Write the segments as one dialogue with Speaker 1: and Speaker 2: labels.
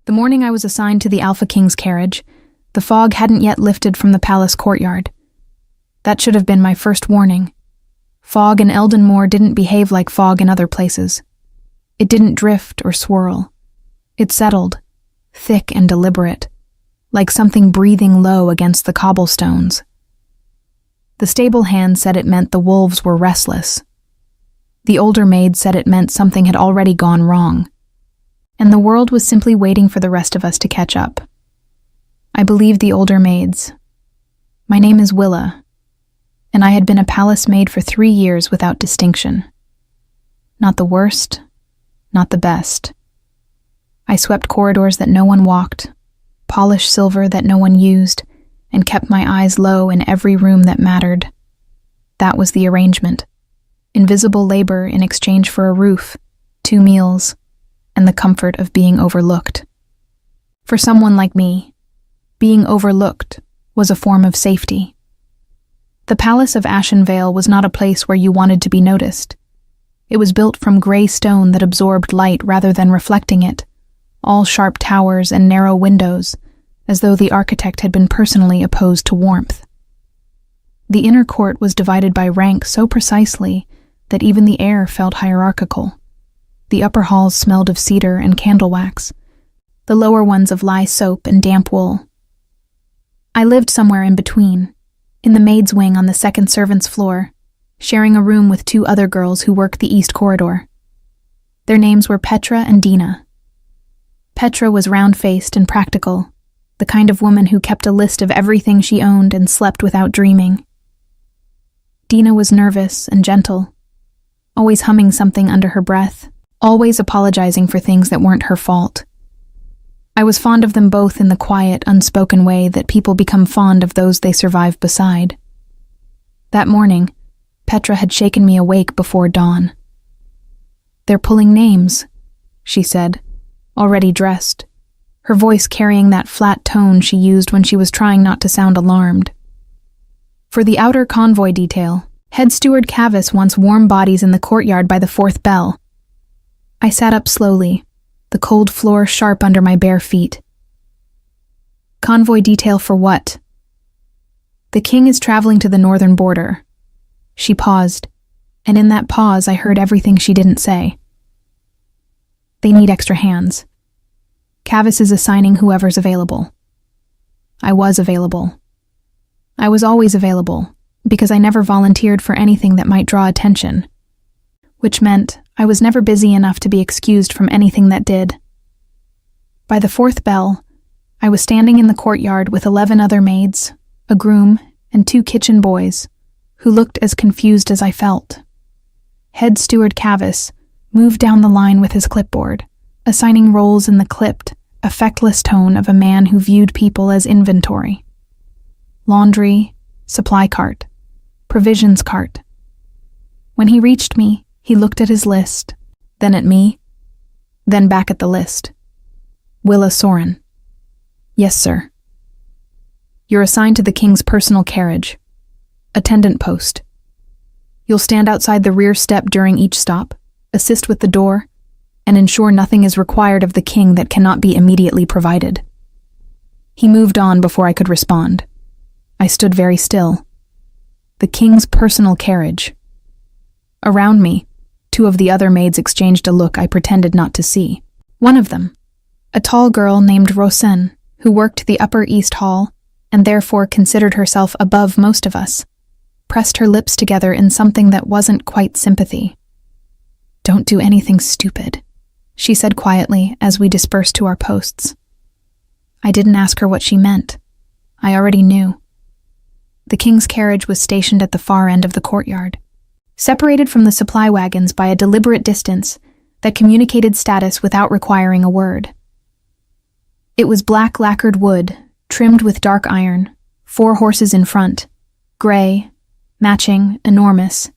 Speaker 1: The morning I was assigned to the Alpha King's carriage, the fog hadn't yet lifted from the palace courtyard. That should have been my first warning. Fog in Eldenmore didn't behave like fog in other places. It didn't drift or swirl. It settled, thick and deliberate, like something breathing low against the cobblestones. The stable hand said it meant the wolves were restless. The older maid said it meant something had already gone wrong, and the world was simply waiting for the rest of us to catch up. I believed the older maids. My name is Willa, and I had been a palace maid for 3 years without distinction. Not the worst, not the best. I swept corridors that no one walked, polished silver that no one used, and kept my eyes low in every room that mattered. That was the arrangement. Invisible labor in exchange for a roof, 2 meals, and the comfort of being overlooked. For someone like me, being overlooked was a form of safety. The Palace of Ashenvale was not a place where you wanted to be noticed. It was built from gray stone that absorbed light rather than reflecting it, all sharp towers and narrow windows, as though the architect had been personally opposed to warmth. The inner court was divided by rank so precisely that even the air felt hierarchical. The upper halls smelled of cedar and candle wax, the lower ones of lye soap and damp wool. I lived somewhere in between, in the maid's wing on the second servants' floor, sharing a room with 2 other girls who worked the east corridor. Their names were Petra and Dina. Petra was round-faced and practical, the kind of woman who kept a list of everything she owned and slept without dreaming. Dina was nervous and gentle, always humming something under her breath, always apologizing for things that weren't her fault. I was fond of them both in the quiet, unspoken way that people become fond of those they survive beside. That morning, Petra had shaken me awake before dawn. "They're pulling names," she said, already dressed, her voice carrying that flat tone she used when she was trying not to sound alarmed. For the outer convoy detail, Head Steward Cavis wants warm bodies in the courtyard by the 4th bell. I sat up slowly, the cold floor sharp under my bare feet. Convoy detail for what? The king is traveling to the northern border. She paused, and in that pause I heard everything she didn't say. They need extra hands. Cavis is assigning whoever's available. I was available. I was always available, because I never volunteered for anything that might draw attention, which meant I was never busy enough to be excused from anything that did. By the 4th bell, I was standing in the courtyard with 11 other maids, a groom, and 2 kitchen boys, who looked as confused as I felt. Head Steward Cavis moved down the line with his clipboard, assigning roles in the clipped, effectless tone of a man who viewed people as inventory. Laundry, supply cart, provisions cart. When he reached me, he looked at his list, then at me, then back at the list. Willa Soren. Yes, sir. You're assigned to the king's personal carriage. Attendant post. You'll stand outside the rear step during each stop, assist with the door, and ensure nothing is required of the king that cannot be immediately provided. He moved on before I could respond. I stood very still. The king's personal carriage. Around me, 2 of the other maids exchanged a look I pretended not to see. One of them, a tall girl named Rosen, who worked the Upper East Hall and therefore considered herself above most of us, pressed her lips together in something that wasn't quite sympathy. "Don't do anything stupid," she said quietly as we dispersed to our posts. I didn't ask her what she meant. I already knew. The king's carriage was stationed at the far end of the courtyard, separated from the supply wagons by a deliberate distance that communicated status without requiring a word. It was black lacquered wood, trimmed with dark iron, 4 horses in front, gray, matching, enormous,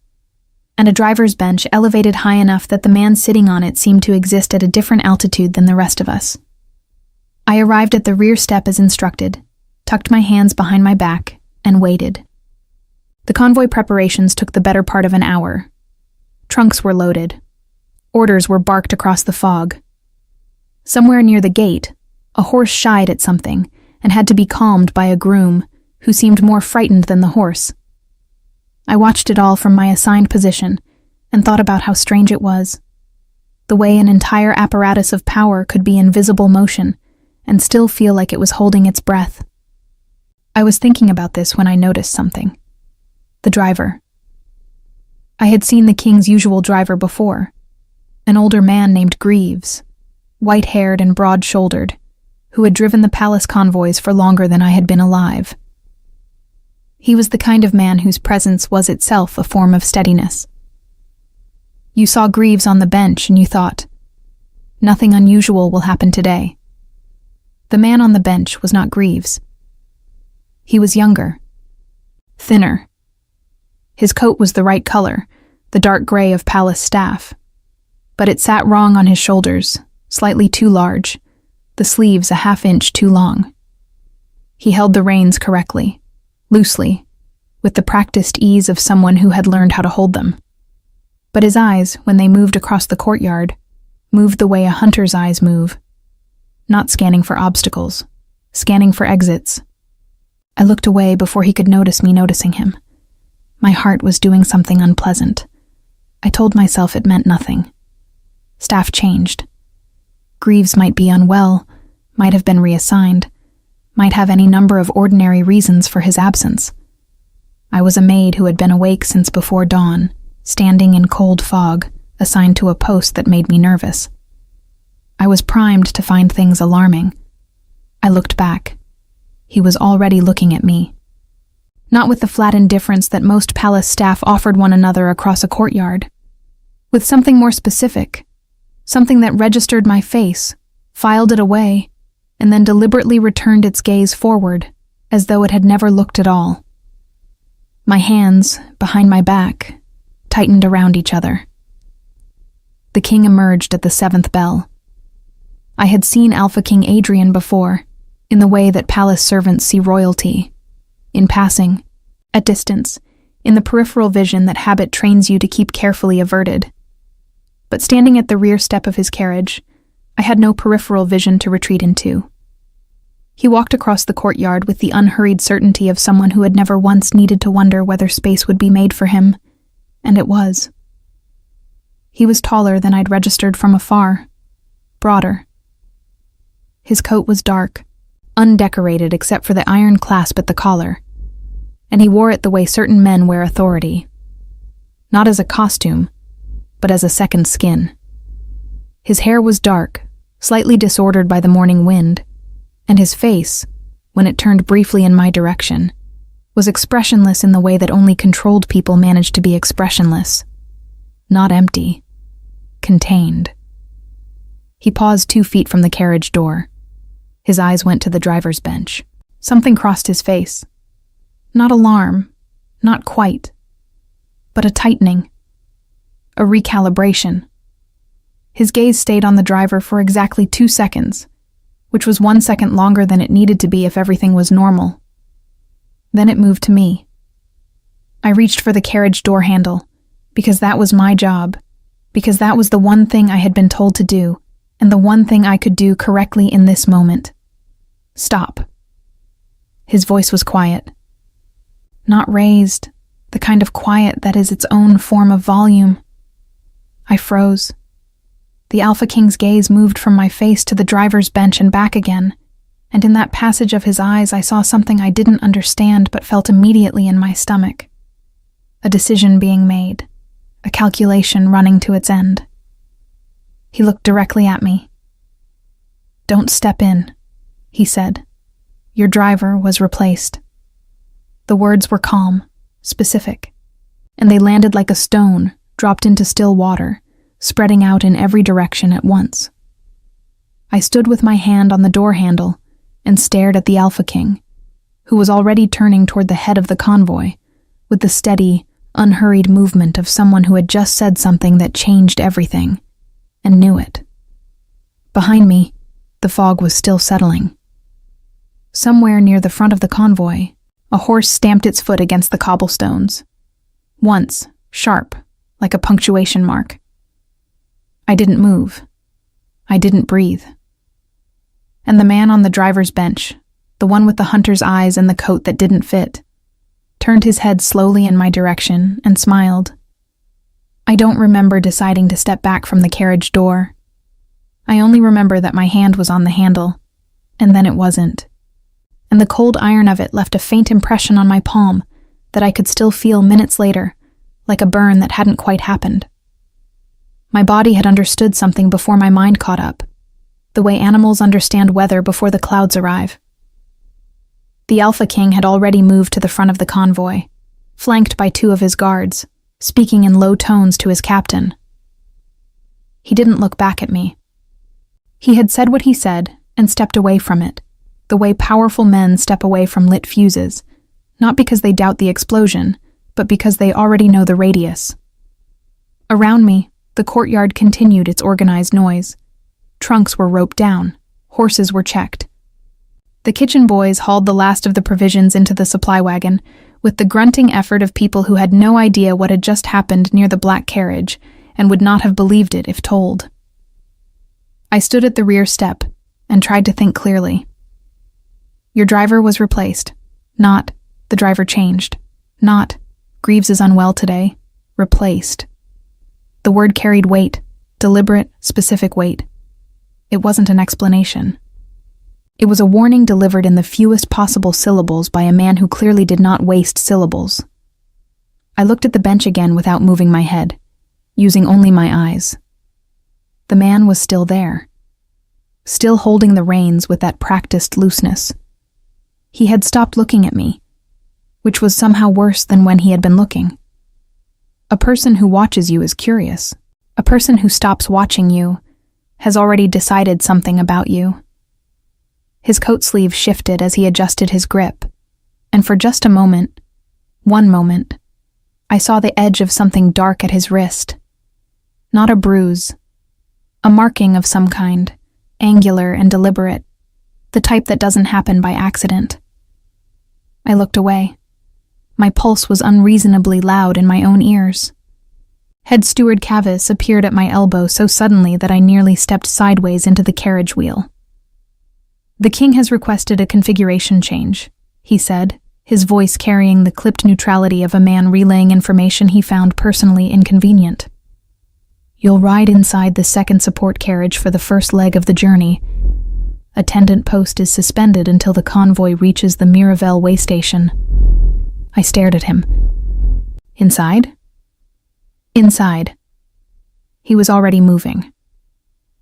Speaker 1: and a driver's bench elevated high enough that the man sitting on it seemed to exist at a different altitude than the rest of us. I arrived at the rear step as instructed, tucked my hands behind my back, and waited. The convoy preparations took the better part of an hour. Trunks were loaded. Orders were barked across the fog. Somewhere near the gate, A horse shied at something and had to be calmed by a groom who seemed more frightened than the horse. I watched it all from my assigned position and thought about how strange it was. The way an entire apparatus of power could be in visible motion and still feel like it was holding its breath. I was thinking about this when I noticed something. The driver. I had seen the king's usual driver before, an older man named Greaves, white-haired and broad-shouldered, who had driven the palace convoys for longer than I had been alive. He was the kind of man whose presence was itself a form of steadiness. You saw Greaves on the bench and you thought, nothing unusual will happen today. The man on the bench was not Greaves. He was younger, thinner. His coat was the right color, the dark gray of palace staff, but it sat wrong on his shoulders, slightly too large, the sleeves a half-inch too long. He held the reins correctly, loosely, with the practiced ease of someone who had learned how to hold them. But his eyes, when they moved across the courtyard, moved the way a hunter's eyes move, not scanning for obstacles, scanning for exits. I looked away before he could notice me noticing him. My heart was doing something unpleasant. I told myself it meant nothing. Staff changed. Greaves might be unwell, might have been reassigned, might have any number of ordinary reasons for his absence. I was a maid who had been awake since before dawn, standing in cold fog, assigned to a post that made me nervous. I was primed to find things alarming. I looked back. He was already looking at me. Not with the flat indifference that most palace staff offered one another across a courtyard. With something more specific, something that registered my face, filed it away, and then deliberately returned its gaze forward, as though it had never looked at all. My hands, behind my back, tightened around each other. The king emerged at the 7th bell. I had seen Alpha King Adrian before, in the way that palace servants see royalty, in passing, at distance, in the peripheral vision that habit trains you to keep carefully averted. But standing at the rear step of his carriage, I had no peripheral vision to retreat into. He walked across the courtyard with the unhurried certainty of someone who had never once needed to wonder whether space would be made for him, and it was. He was taller than I'd registered from afar, broader. His coat was dark, undecorated except for the iron clasp at the collar, and he wore it the way certain men wear authority. Not as a costume, but as a second skin. His hair was dark, slightly disordered by the morning wind, and his face, when it turned briefly in my direction, was expressionless in the way that only controlled people manage to be expressionless. Not empty. Contained. He paused 2 feet from the carriage door. His eyes went to the driver's bench. Something crossed his face. Not alarm, not quite, but a tightening. A recalibration. His gaze stayed on the driver for exactly 2 seconds, which was 1 second longer than it needed to be if everything was normal. Then it moved to me. I reached for the carriage door handle, because that was my job, because that was the one thing I had been told to do, and the one thing I could do correctly in this moment. Stop. His voice was quiet. Not raised, the kind of quiet that is its own form of volume. I froze. The Alpha King's gaze moved from my face to the driver's bench and back again, and in that passage of his eyes I saw something I didn't understand but felt immediately in my stomach. A decision being made, a calculation running to its end. He looked directly at me. "Don't step in," he said. "Your driver was replaced." The words were calm, specific, and they landed like a stone dropped into still water, spreading out in every direction at once. I stood with my hand on the door handle and stared at the Alpha King, who was already turning toward the head of the convoy, with the steady, unhurried movement of someone who had just said something that changed everything, and knew it. Behind me, the fog was still settling. Somewhere near the front of the convoy, a horse stamped its foot against the cobblestones. Once, sharp, like a punctuation mark. I didn't move. I didn't breathe. And the man on the driver's bench, the one with the hunter's eyes and the coat that didn't fit, turned his head slowly in my direction and smiled. I don't remember deciding to step back from the carriage door. I only remember that my hand was on the handle, and then it wasn't. And the cold iron of it left a faint impression on my palm that I could still feel minutes later, like a burn that hadn't quite happened. My body had understood something before my mind caught up, the way animals understand weather before the clouds arrive. The Alpha King had already moved to the front of the convoy, flanked by 2 of his guards, speaking in low tones to his captain. He didn't look back at me. He had said what he said and stepped away from it, the way powerful men step away from lit fuses, not because they doubt the explosion, but because they already know the radius. Around me, the courtyard continued its organized noise. Trunks were roped down, horses were checked. The kitchen boys hauled the last of the provisions into the supply wagon, with the grunting effort of people who had no idea what had just happened near the black carriage and would not have believed it if told. I stood at the rear step and tried to think clearly. Your driver was replaced, not the driver changed, not Greaves is unwell today, replaced. The word carried weight, deliberate, specific weight. It wasn't an explanation. It was a warning delivered in the fewest possible syllables by a man who clearly did not waste syllables. I looked at the bench again without moving my head, using only my eyes. The man was still there, still holding the reins with that practiced looseness. He had stopped looking at me, which was somehow worse than when he had been looking. A person who watches you is curious. A person who stops watching you has already decided something about you. His coat sleeve shifted as he adjusted his grip, and for just a moment, one moment, I saw the edge of something dark at his wrist. Not a bruise, a marking of some kind, angular and deliberate, the type that doesn't happen by accident. I looked away. My pulse was unreasonably loud in my own ears. Head Steward Cavis appeared at my elbow so suddenly that I nearly stepped sideways into the carriage wheel. The king has requested a configuration change, he said, his voice carrying the clipped neutrality of a man relaying information he found personally inconvenient. You'll ride inside the second support carriage for the first leg of the journey. Attendant post is suspended until the convoy reaches the Mirabel way station. I stared at him. Inside? Inside. He was already moving.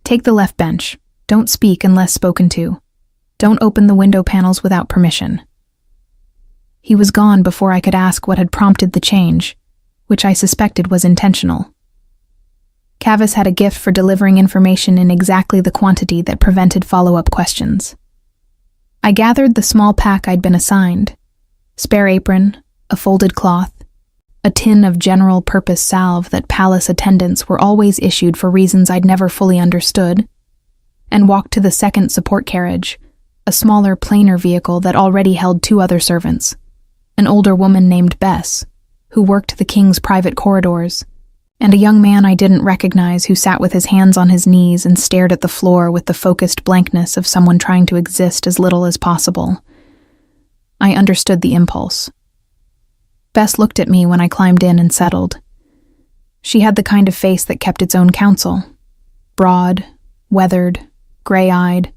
Speaker 1: Take the left bench. Don't speak unless spoken to. Don't open the window panels without permission. He was gone before I could ask what had prompted the change, which I suspected was intentional. Cavis had a gift for delivering information in exactly the quantity that prevented follow-up questions. I gathered the small pack I'd been assigned: spare apron, a folded cloth, a tin of general-purpose salve that palace attendants were always issued for reasons I'd never fully understood, and walked to the second support carriage, a smaller, plainer vehicle that already held 2 other servants, an older woman named Bess, who worked the king's private corridors, and a young man I didn't recognize who sat with his hands on his knees and stared at the floor with the focused blankness of someone trying to exist as little as possible. I understood the impulse. Bess looked at me when I climbed in and settled. She had the kind of face that kept its own counsel, broad, weathered, gray-eyed,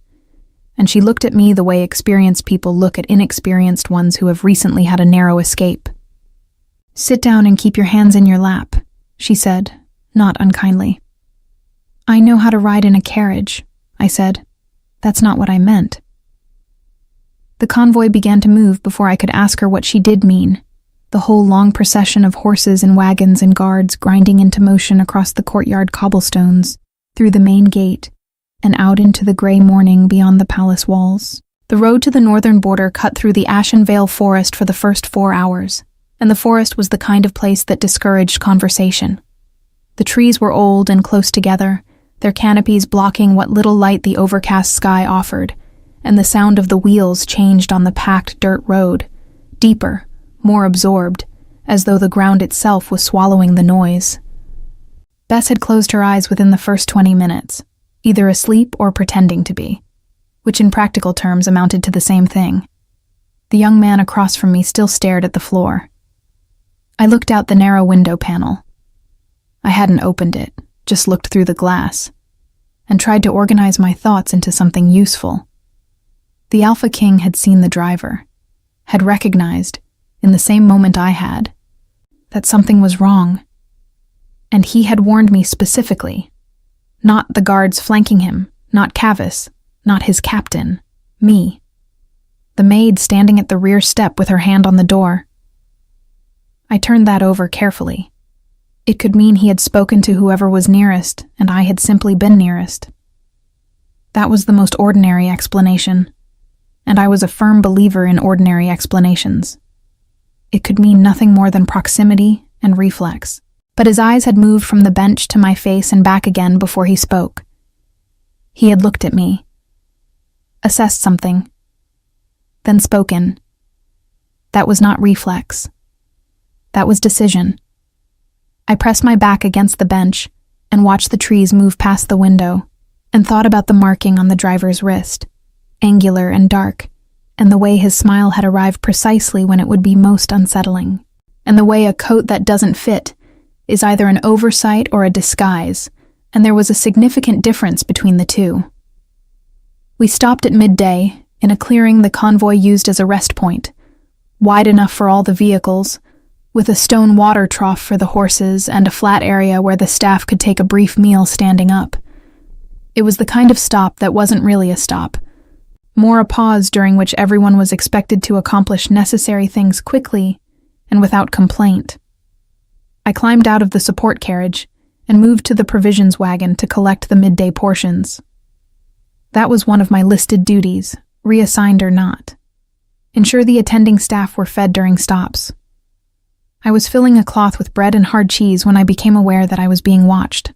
Speaker 1: and she looked at me the way experienced people look at inexperienced ones who have recently had a narrow escape. "Sit down and keep your hands in your lap," she said, not unkindly. "I know how to ride in a carriage," I said. "That's not what I meant." The convoy began to move before I could ask her what she did mean, the whole long procession of horses and wagons and guards grinding into motion across the courtyard cobblestones, through the main gate, and out into the gray morning beyond the palace walls. The road to the northern border cut through the Ashenvale forest for the first 4 hours, and the forest was the kind of place that discouraged conversation. The trees were old and close together, their canopies blocking what little light the overcast sky offered, and the sound of the wheels changed on the packed dirt road, deeper, more absorbed, as though the ground itself was swallowing the noise. Bess had closed her eyes within the first 20 minutes, either asleep or pretending to be. which in practical terms amounted to the same thing. The young man across from me still stared at the floor. I looked out the narrow window panel. I hadn't opened it, just looked through the glass, and tried to organize my thoughts into something useful. The Alpha King had seen the driver, had recognized, in the same moment I had, that something was wrong. And he had warned me specifically. Not the guards flanking him, not Cavis, not his captain, me. The maid standing at the rear step with her hand on the door. I turned that over carefully. It could mean he had spoken to whoever was nearest, and I had simply been nearest. That was the most ordinary explanation, and I was a firm believer in ordinary explanations. It could mean nothing more than proximity and reflex. But his eyes had moved from the bench to my face and back again before he spoke. He had looked at me, assessed something, then spoken. That was not reflex. That was decision. I pressed my back against the bench and watched the trees move past the window and thought about the marking on the driver's wrist, angular and dark, and the way his smile had arrived precisely when it would be most unsettling, and the way a coat that doesn't fit is either an oversight or a disguise, and there was a significant difference between the two. We stopped at midday, in a clearing the convoy used as a rest point, wide enough for all the vehicles, with a stone water trough for the horses and a flat area where the staff could take a brief meal standing up. It was the kind of stop that wasn't really a stop, more a pause during which everyone was expected to accomplish necessary things quickly and without complaint. I climbed out of the support carriage and moved to the provisions wagon to collect the midday portions. That was one of my listed duties, reassigned or not. Ensure the attending staff were fed during stops. I was filling a cloth with bread and hard cheese when I became aware that I was being watched.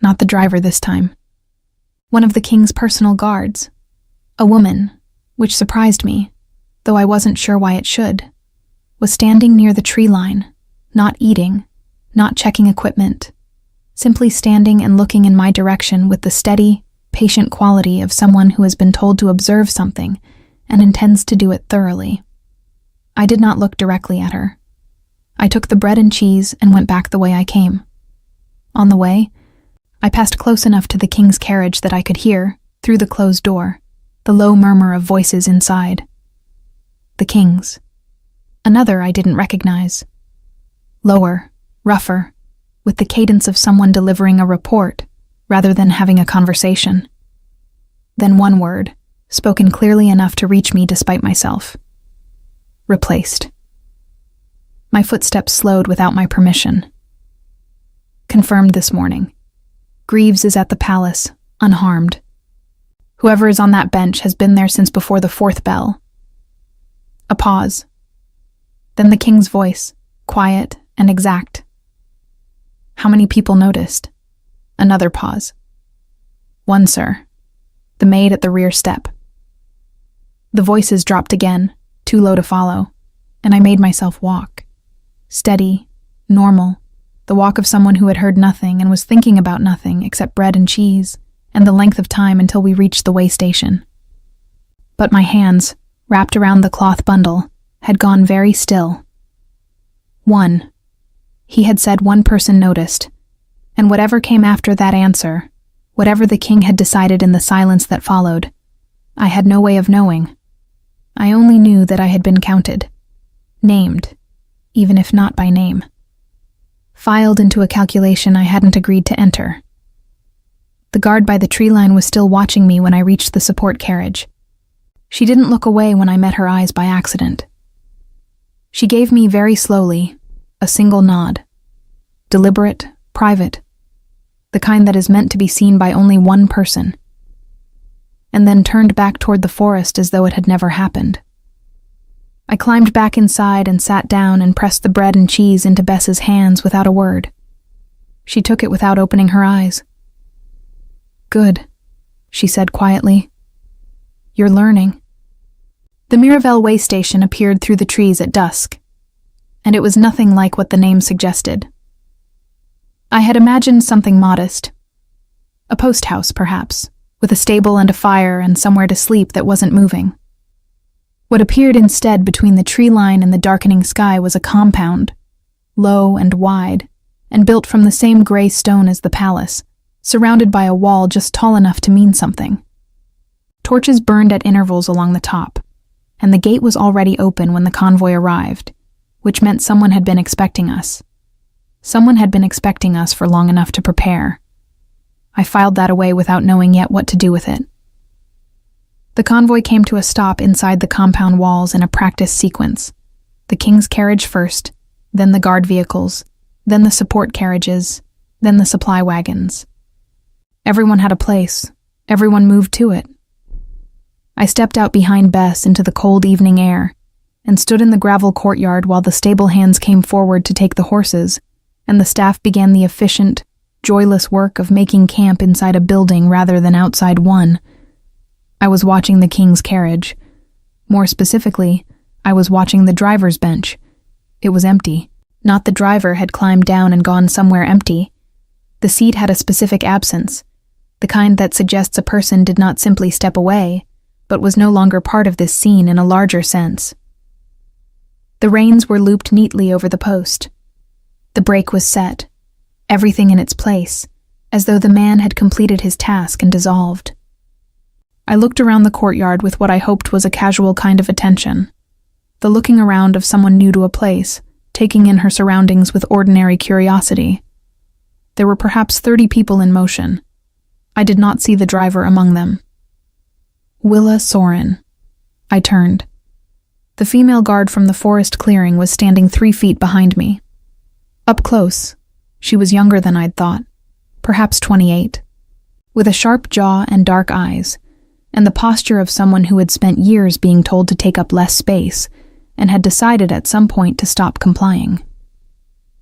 Speaker 1: Not the driver this time. One of the king's personal guards. A woman, which surprised me, though I wasn't sure why it should, was standing near the tree line. Not eating, not checking equipment, simply standing and looking in my direction with the steady, patient quality of someone who has been told to observe something and intends to do it thoroughly. I did not look directly at her. I took the bread and cheese and went back the way I came. On the way, I passed close enough to the king's carriage that I could hear, through the closed door, the low murmur of voices inside. The king's. Another I didn't recognize. Lower, rougher, with the cadence of someone delivering a report rather than having a conversation. Then one word, spoken clearly enough to reach me despite myself. Replaced. My footsteps slowed without my permission. Confirmed this morning. Greaves is at the palace, unharmed. Whoever is on that bench has been there since before the 4th bell. A pause. Then the king's voice, quiet and exact. How many people noticed? Another pause. One, sir. The maid at the rear step. The voices dropped again, too low to follow, and I made myself walk. Steady, normal, the walk of someone who had heard nothing and was thinking about nothing except bread and cheese, and the length of time until we reached the way station. But my hands, wrapped around the cloth bundle, had gone very still. One. He had said one person noticed, and whatever came after that answer, whatever the king had decided in the silence that followed, I had no way of knowing. I only knew that I had been counted, named, even if not by name. Filed into a calculation I hadn't agreed to enter. The guard by the tree line was still watching me when I reached the support carriage. She didn't look away when I met her eyes by accident. She gave me very slowly a single nod. Deliberate, private, the kind that is meant to be seen by only one person, and then turned back toward the forest as though it had never happened. I climbed back inside and sat down and pressed the bread and cheese into Bess's hands without a word. She took it without opening her eyes. Good, she said quietly. You're learning. The Miravel way station appeared through the trees at dusk, and it was nothing like what the name suggested. I had imagined something modest. A post house, perhaps, with a stable and a fire and somewhere to sleep that wasn't moving. What appeared instead between the tree line and the darkening sky was a compound, low and wide, and built from the same gray stone as the palace, surrounded by a wall just tall enough to mean something. Torches burned at intervals along the top, and the gate was already open when the convoy arrived, which meant someone had been expecting us. Someone had been expecting us for long enough to prepare. I filed that away without knowing yet what to do with it. The convoy came to a stop inside the compound walls in a practice sequence. The king's carriage first, then the guard vehicles, then the support carriages, then the supply wagons. Everyone had a place. Everyone moved to it. I stepped out behind Bess into the cold evening air and stood in the gravel courtyard while the stable hands came forward to take the horses, and the staff began the efficient, joyless work of making camp inside a building rather than outside one. I was watching the king's carriage. More specifically, I was watching the driver's bench. It was empty. Not the driver had climbed down and gone somewhere empty. The seat had a specific absence, the kind that suggests a person did not simply step away, but was no longer part of this scene in a larger sense. The reins were looped neatly over the post. The brake was set, everything in its place, as though the man had completed his task and dissolved. I looked around the courtyard with what I hoped was a casual kind of attention, the looking around of someone new to a place, taking in her surroundings with ordinary curiosity. There were perhaps 30 people in motion. I did not see the driver among them. Willa Soren. I turned. The female guard from the forest clearing was standing 3 feet behind me. Up close, she was younger than I'd thought, perhaps 28, with a sharp jaw and dark eyes, and the posture of someone who had spent years being told to take up less space and had decided at some point to stop complying.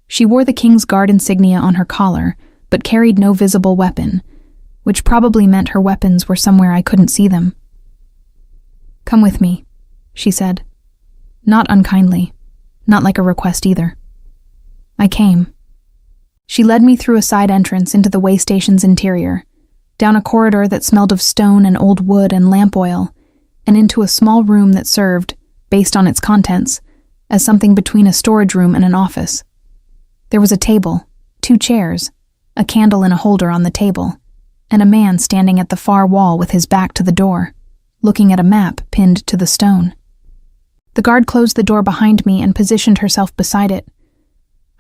Speaker 1: She wore the King's Guard insignia on her collar, but carried no visible weapon, which probably meant her weapons were somewhere I couldn't see them. "Come with me," she said. Not unkindly, not like a request either. I came. She led me through a side entrance into the way station's interior, down a corridor that smelled of stone and old wood and lamp oil, and into a small room that served, based on its contents, as something between a storage room and an office. There was a table, 2 chairs, a candle in a holder on the table, and a man standing at the far wall with his back to the door, looking at a map pinned to the stone. The guard closed the door behind me and positioned herself beside it.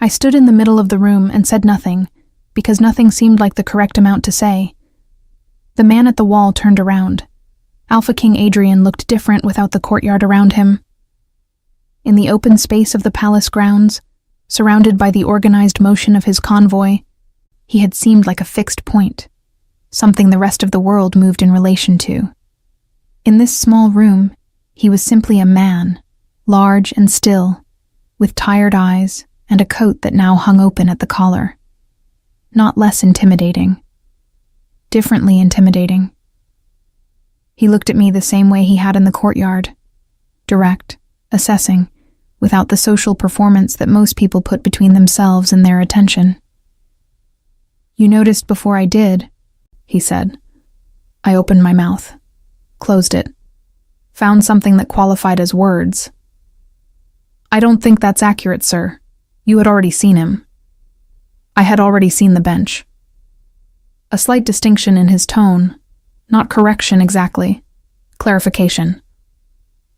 Speaker 1: I stood in the middle of the room and said nothing, because nothing seemed like the correct amount to say. The man at the wall turned around. Alpha King Adrian looked different without the courtyard around him. In the open space of the palace grounds, surrounded by the organized motion of his convoy, he had seemed like a fixed point, something the rest of the world moved in relation to. In this small room, he was simply a man, large and still, with tired eyes and a coat that now hung open at the collar. Not less intimidating. Differently intimidating. He looked at me the same way he had in the courtyard, direct, assessing, without the social performance that most people put between themselves and their attention. "You noticed before I did," he said. I opened my mouth, closed it, found something that qualified as words. "I don't think that's accurate, sir. You had already seen him." I had already seen the bench. A slight distinction in his tone, not correction exactly, clarification.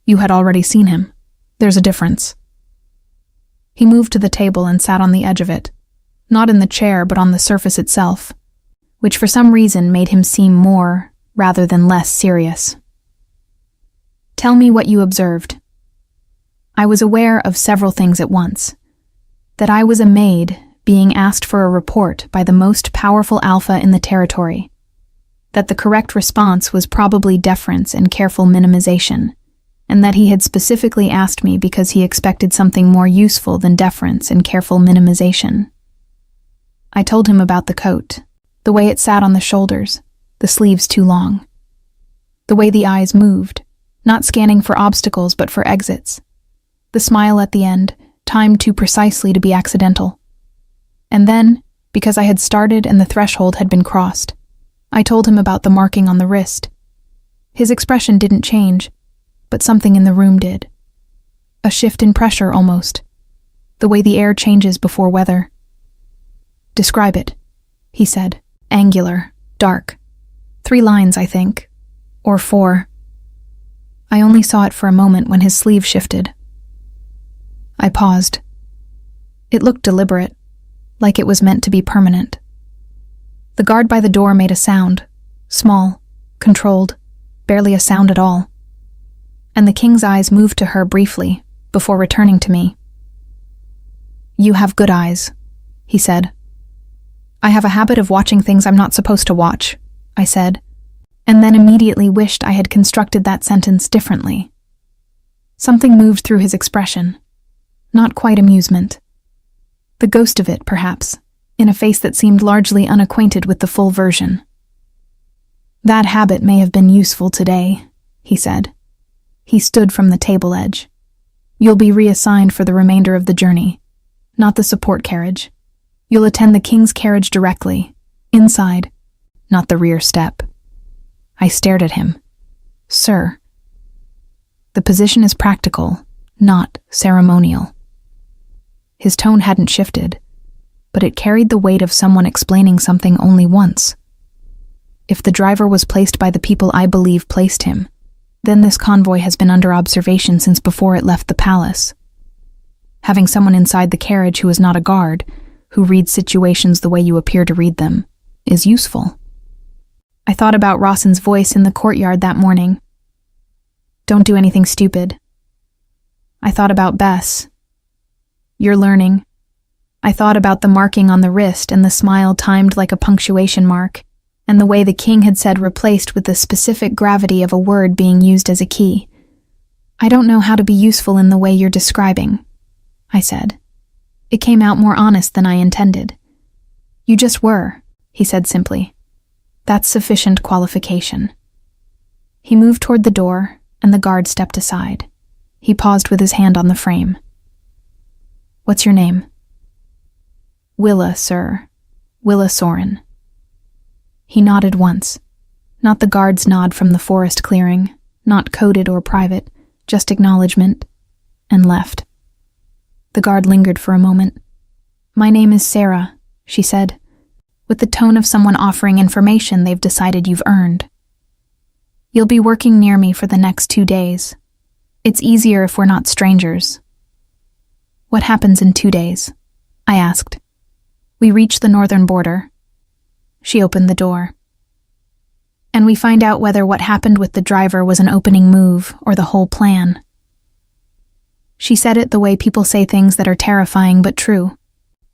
Speaker 1: "You had already seen him. There's a difference." He moved to the table and sat on the edge of it, not in the chair but on the surface itself, which for some reason made him seem more rather than less serious. "Tell me what you observed." I was aware of several things at once. That I was a maid being asked for a report by the most powerful alpha in the territory. That the correct response was probably deference and careful minimization, and that he had specifically asked me because he expected something more useful than deference and careful minimization. I told him about the coat, the way it sat on the shoulders, the sleeves too long. The way the eyes moved, not scanning for obstacles but for exits. The smile at the end, timed too precisely to be accidental. And then, because I had started and the threshold had been crossed, I told him about the marking on the wrist. His expression didn't change, but something in the room did. A shift in pressure, almost. The way the air changes before weather. "Describe it," he said. "Angular, dark. 3 lines, I think. Or 4. I only saw it for a moment when his sleeve shifted. I paused. It looked deliberate, like it was meant to be permanent. The guard by the door made a sound, small, controlled, barely a sound at all. And the king's eyes moved to her briefly, before returning to me. "You have good eyes," he said. "I have a habit of watching things I'm not supposed to watch," I said, and then immediately wished I had constructed that sentence differently. Something moved through his expression. Not quite amusement. The ghost of it, perhaps, in a face that seemed largely unacquainted with the full version. "That habit may have been useful today," he said. He stood from the table edge. "You'll be reassigned for the remainder of the journey, not the support carriage. You'll attend the king's carriage directly, inside, not the rear step." I stared at him. "Sir." "The position is practical, not ceremonial." His tone hadn't shifted, but it carried the weight of someone explaining something only once. If the driver was placed by the people I believe placed him, then this convoy has been under observation since before it left the palace. Having someone inside the carriage who is not a guard, who reads situations the way you appear to read them, is useful. I thought about Rawson's voice in the courtyard that morning. "Don't do anything stupid." I thought about Bess. "You're learning." I thought about the marking on the wrist and the smile timed like a punctuation mark, and the way the king had said replaced with the specific gravity of a word being used as a key. "I don't know how to be useful in the way you're describing," I said. It came out more honest than I intended. "You just were," he said simply. "That's sufficient qualification." He moved toward the door, and the guard stepped aside. He paused with his hand on the frame. "What's your name?" "Willa, sir. Willa Soren." He nodded once. Not the guard's nod from the forest clearing, not coded or private, just acknowledgement, and left. The guard lingered for a moment. "My name is Sarah," she said, with the tone of someone offering information they've decided you've earned. "You'll be working near me for the next 2 days. It's easier if we're not strangers." "What happens in 2 days?" I asked. "We reach the northern border." She opened the door. "And we find out whether what happened with the driver was an opening move or the whole plan." She said it the way people say things that are terrifying but true,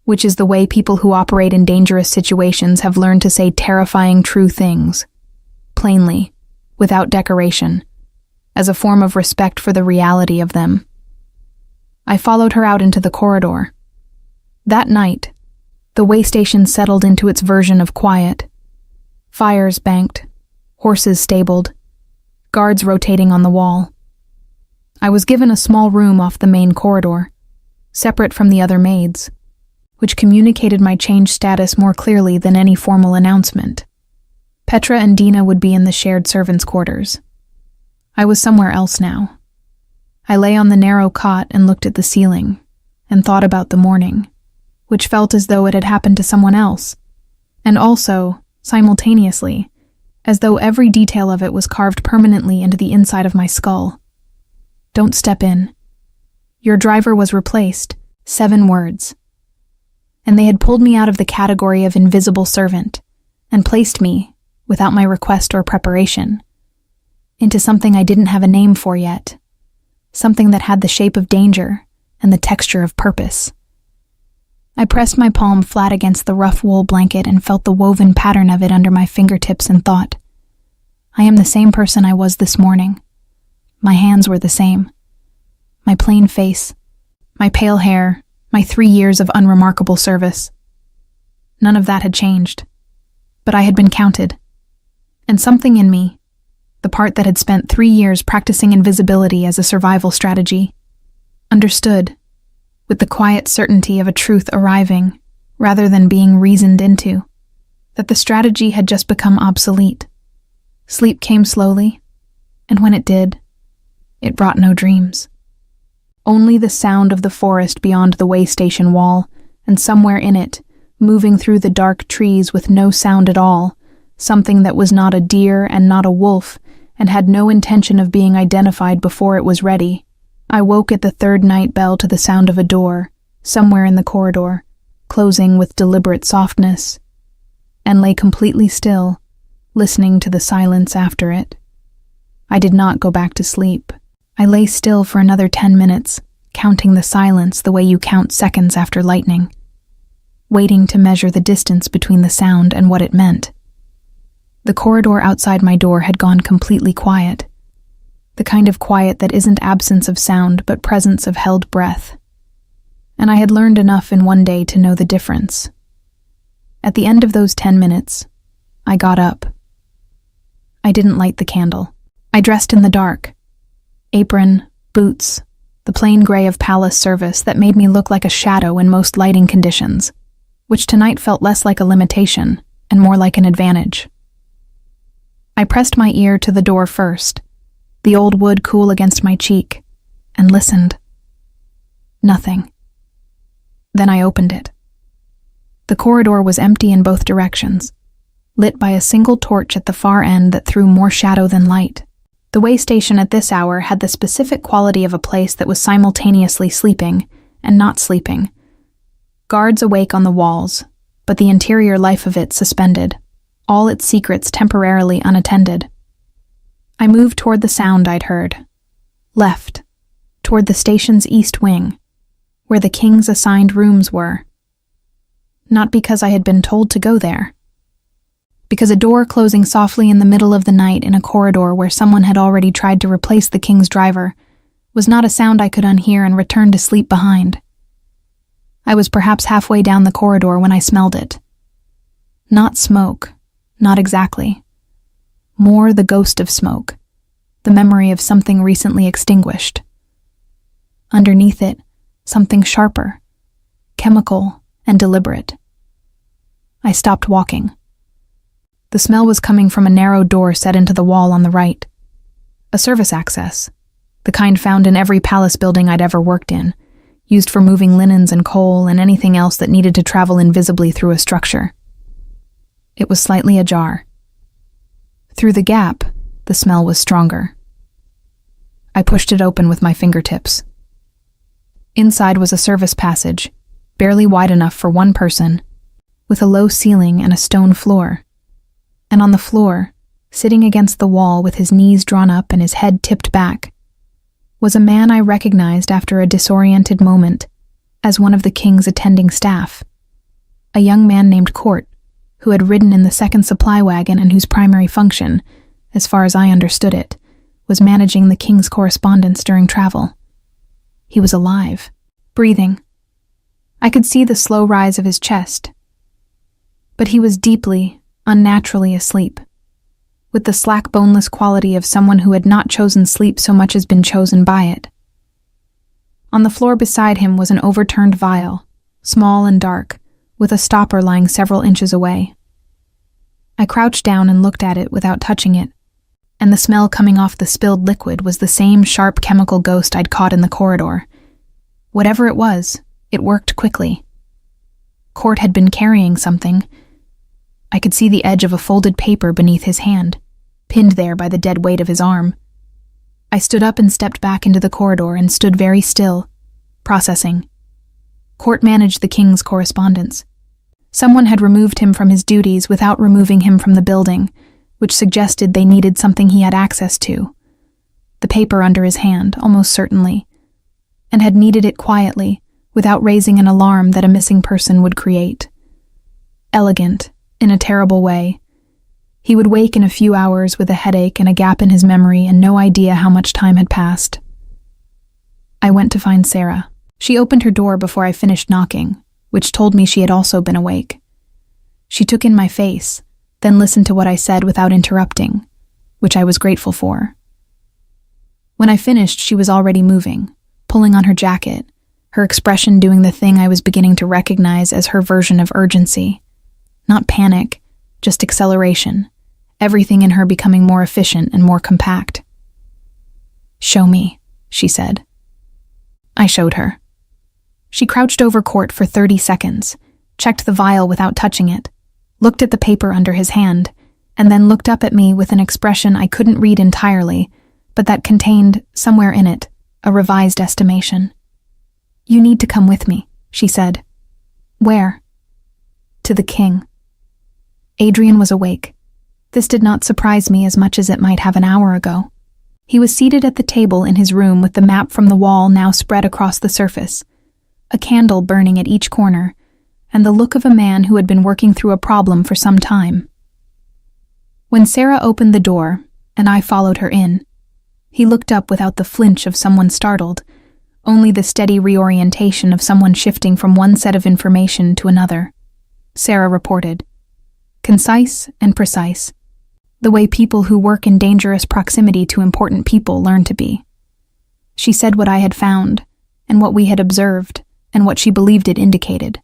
Speaker 1: which is the way people who operate in dangerous situations have learned to say terrifying true things, plainly, without decoration, as a form of respect for the reality of them. I followed her out into the corridor. That night, the way station settled into its version of quiet. Fires banked, horses stabled, guards rotating on the wall. I was given a small room off the main corridor, separate from the other maids, which communicated my changed status more clearly than any formal announcement. Petra and Dina would be in the shared servants' quarters. I was somewhere else now. I lay on the narrow cot and looked at the ceiling, and thought about the morning, which felt as though it had happened to someone else, and also, simultaneously, as though every detail of it was carved permanently into the inside of my skull. "Don't step in. Your driver was replaced. 7 words. And they had pulled me out of the category of invisible servant and placed me, without my request or preparation, into something I didn't have a name for yet, something that had the shape of danger and the texture of purpose. I pressed my palm flat against the rough wool blanket and felt the woven pattern of it under my fingertips and thought, I am the same person I was this morning. My hands were the same. My plain face, my pale hair, my 3 years of unremarkable service. None of that had changed. But I had been counted. And something in me, the part that had spent 3 years practicing invisibility as a survival strategy, understood, with the quiet certainty of a truth arriving, rather than being reasoned into. that the strategy had just become obsolete. Sleep came slowly, and when it did, it brought no dreams. Only the sound of the forest beyond the way station wall, and somewhere in it, moving through the dark trees with no sound at all, something that was not a deer and not a wolf, and had no intention of being identified before it was ready. I woke at the third night bell to the sound of a door, somewhere in the corridor, closing with deliberate softness, and lay completely still, listening to the silence after it. I did not go back to sleep. I lay still for another 10 minutes, counting the silence the way you count seconds after lightning, waiting to measure the distance between the sound and what it meant. The corridor outside my door had gone completely quiet, the kind of quiet that isn't absence of sound but presence of held breath. And I had learned enough in one day to know the difference. At the end of those 10 minutes, I got up. I didn't light the candle. I dressed in the dark. Apron, boots, the plain gray of palace service that made me look like a shadow in most lighting conditions, which tonight felt less like a limitation and more like an advantage. I pressed my ear to the door first, the old wood cool against my cheek, and listened. Nothing. Then I opened it. The corridor was empty in both directions, lit by a single torch at the far end that threw more shadow than light. The way station at this hour had the specific quality of a place that was simultaneously sleeping and not sleeping. Guards awake on the walls, but the interior life of it suspended, all its secrets temporarily unattended. I moved toward the sound I'd heard. Left, toward the station's east wing, where the king's assigned rooms were. Not because I had been told to go there. Because a door closing softly in the middle of the night in a corridor where someone had already tried to replace the king's driver was not a sound I could unhear and return to sleep behind. I was perhaps halfway down the corridor when I smelled it. Not smoke, not exactly. More the ghost of smoke, the memory of something recently extinguished. Underneath it, something sharper, chemical and deliberate. I stopped walking. The smell was coming from a narrow door set into the wall on the right. A service access, the kind found in every palace building I'd ever worked in, used for moving linens and coal and anything else that needed to travel invisibly through a structure. It was slightly ajar. Through the gap, the smell was stronger. I pushed it open with my fingertips. Inside was a service passage, barely wide enough for one person, with a low ceiling and a stone floor. And on the floor, sitting against the wall with his knees drawn up and his head tipped back, was a man I recognized after a disoriented moment as one of the king's attending staff, a young man named Court, who had ridden in the second supply wagon and whose primary function, as far as I understood it, was managing the king's correspondence during travel. He was alive, breathing. I could see the slow rise of his chest. But he was deeply, unnaturally asleep, with the slack, boneless quality of someone who had not chosen sleep so much as been chosen by it. On the floor beside him was an overturned vial, small and dark, with a stopper lying several inches away. I crouched down and looked at it without touching it, and the smell coming off the spilled liquid was the same sharp chemical ghost I'd caught in the corridor. Whatever it was, it worked quickly. Court had been carrying something. I could see the edge of a folded paper beneath his hand, pinned there by the dead weight of his arm. I stood up and stepped back into the corridor and stood very still, processing. Court managed the king's correspondence. Someone had removed him from his duties without removing him from the building, which suggested they needed something he had access to. The paper under his hand, almost certainly, and had needed it quietly, without raising an alarm that a missing person would create. Elegant, in a terrible way. He would wake in a few hours with a headache and a gap in his memory and no idea how much time had passed. I went to find Sarah. She opened her door before I finished knocking, which told me she had also been awake. She took in my face, then listened to what I said without interrupting, which I was grateful for. When I finished, she was already moving, pulling on her jacket, her expression doing the thing I was beginning to recognize as her version of urgency. Not panic, just acceleration, everything in her becoming more efficient and more compact. "Show me," she said. I showed her. She crouched over Court for 30 seconds, checked the vial without touching it, looked at the paper under his hand, and then looked up at me with an expression I couldn't read entirely, but that contained, somewhere in it, a revised estimation. "You need to come with me," she said. "Where?" "To the king." Adrian was awake. This did not surprise me as much as it might have an hour ago. He was seated at the table in his room with the map from the wall now spread across the surface, a candle burning at each corner, and the look of a man who had been working through a problem for some time. When Sarah opened the door, and I followed her in, he looked up without the flinch of someone startled, only the steady reorientation of someone shifting from one set of information to another. Sarah reported. Concise and precise, the way people who work in dangerous proximity to important people learn to be. She said what I had found, and what we had observed, and what she believed it indicated.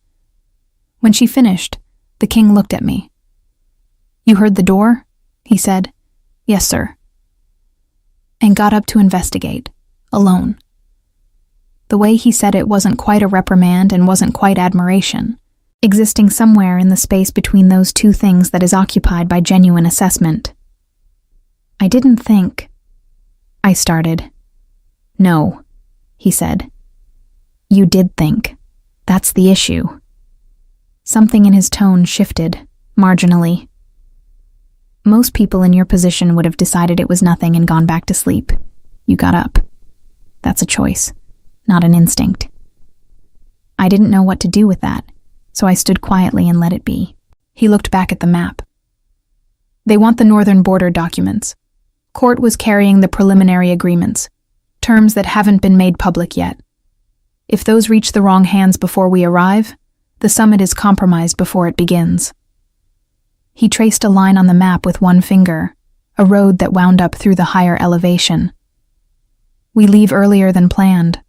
Speaker 1: When she finished, the king looked at me. "You heard the door?" he said. "Yes, sir." And got up to investigate, alone. The way he said it wasn't quite a reprimand and wasn't quite admiration, existing somewhere in the space between those two things that is occupied by genuine assessment. "I didn't think," I started. "No," he said. "You did think. That's the issue." Something in his tone shifted, marginally. "Most people in your position would have decided it was nothing and gone back to sleep. You got up. That's a choice, not an instinct." I didn't know what to do with that, so I stood quietly and let it be. He looked back at the map. "They want the northern border documents. Court was carrying the preliminary agreements, terms that haven't been made public yet. If those reach the wrong hands before we arrive, the summit is compromised before it begins." He traced a line on the map with one finger, a road that wound up through the higher elevation. "We leave earlier than planned.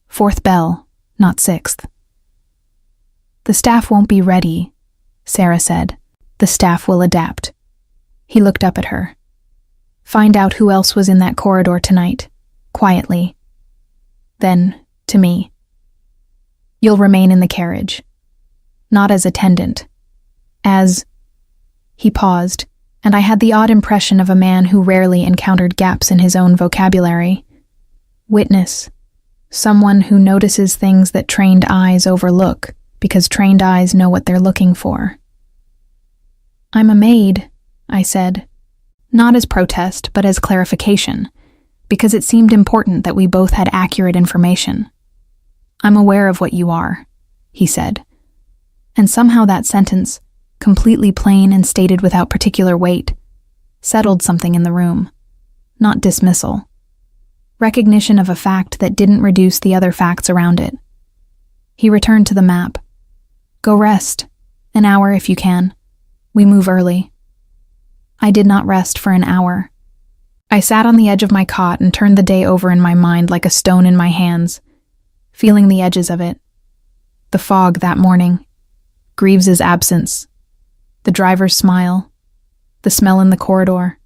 Speaker 1: 4th bell, not 6th. "The staff won't be ready," Sarah said. "The staff will adapt." He looked up at her. "Find out who else was in that corridor tonight," quietly. Then, to me, "You'll remain in the carriage. Not as attendant. As—" He paused, and I had the odd impression of a man who rarely encountered gaps in his own vocabulary. Witness. Someone who notices things that trained eyes overlook, because trained eyes know what they're looking for. "I'm a maid," I said, not as protest, but as clarification, because it seemed important that we both had accurate information. "I'm aware of what you are," he said. And somehow that sentence, completely plain and stated without particular weight, settled something in the room. Not dismissal. Recognition of a fact that didn't reduce the other facts around it. He returned to the map. "Go rest. An hour if you can. We move early." I did not rest for an hour. I sat on the edge of my cot and turned the day over in my mind like a stone in my hands, feeling the edges of it. The fog that morning, Greaves's absence, the driver's smile, the smell in the corridor,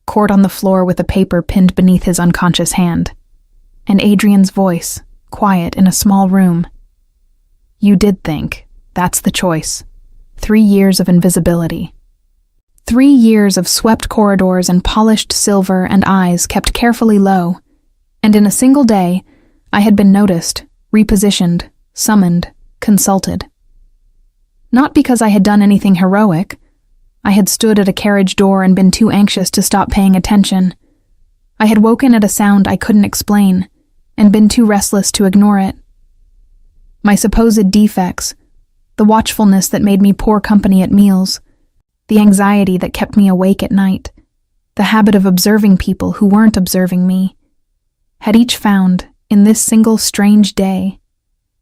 Speaker 1: Court on the floor with a paper pinned beneath his unconscious hand, and Adrian's voice, quiet in a small room. "You did think. That's the choice. 3 years of invisibility. 3 years of swept corridors and polished silver and eyes kept carefully low, and in a single day, I had been noticed, repositioned, summoned, consulted. Not because I had done anything heroic. I had stood at a carriage door and been too anxious to stop paying attention. I had woken at a sound I couldn't explain, and been too restless to ignore it. My supposed defects, the watchfulness that made me poor company at meals, the anxiety that kept me awake at night, the habit of observing people who weren't observing me, had each found, in this single strange day,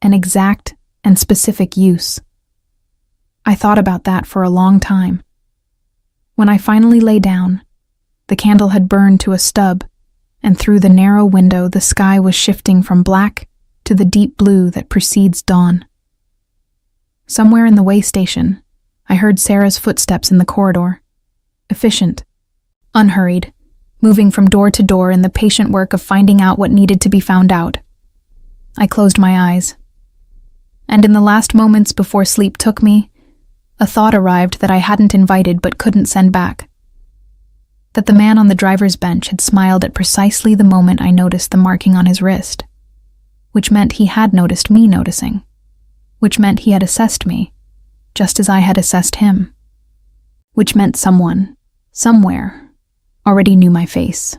Speaker 1: an exact and specific use. I thought about that for a long time. When I finally lay down, the candle had burned to a stub, and through the narrow window the sky was shifting from black to the deep blue that precedes dawn. Somewhere in the way station, I heard Sarah's footsteps in the corridor. Efficient, unhurried, moving from door to door in the patient work of finding out what needed to be found out. I closed my eyes. And in the last moments before sleep took me, a thought arrived that I hadn't invited but couldn't send back. That the man on the driver's bench had smiled at precisely the moment I noticed the marking on his wrist, which meant he had noticed me noticing, which meant he had assessed me, just as I had assessed him, which meant someone, somewhere, already knew my face.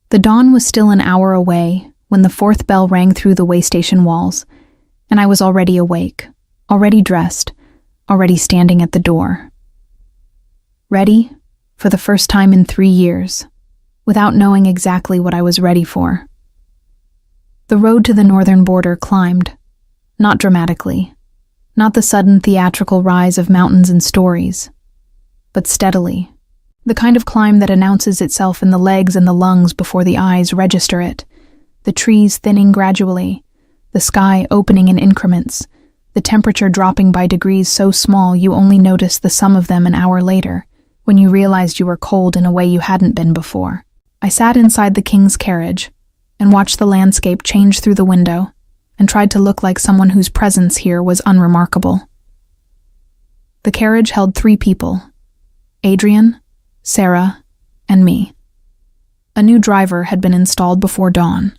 Speaker 1: The dawn was still an hour away when the fourth bell rang through the way station walls, and I was already awake, already dressed, already standing at the door. Ready, for the first time in 3 years, without knowing exactly what I was ready for. The road to the northern border climbed, not dramatically, not the sudden theatrical rise of mountains and stories, but steadily, the kind of climb that announces itself in the legs and the lungs before the eyes register it, the trees thinning gradually, the sky opening in increments, the temperature dropping by degrees so small you only notice the sum of them an hour later, when you realized you were cold in a way you hadn't been before. I sat inside the king's carriage and watched the landscape change through the window and tried to look like someone whose presence here was unremarkable. The carriage held 3 people, Adrian, Sarah, and me. A new driver had been installed before dawn,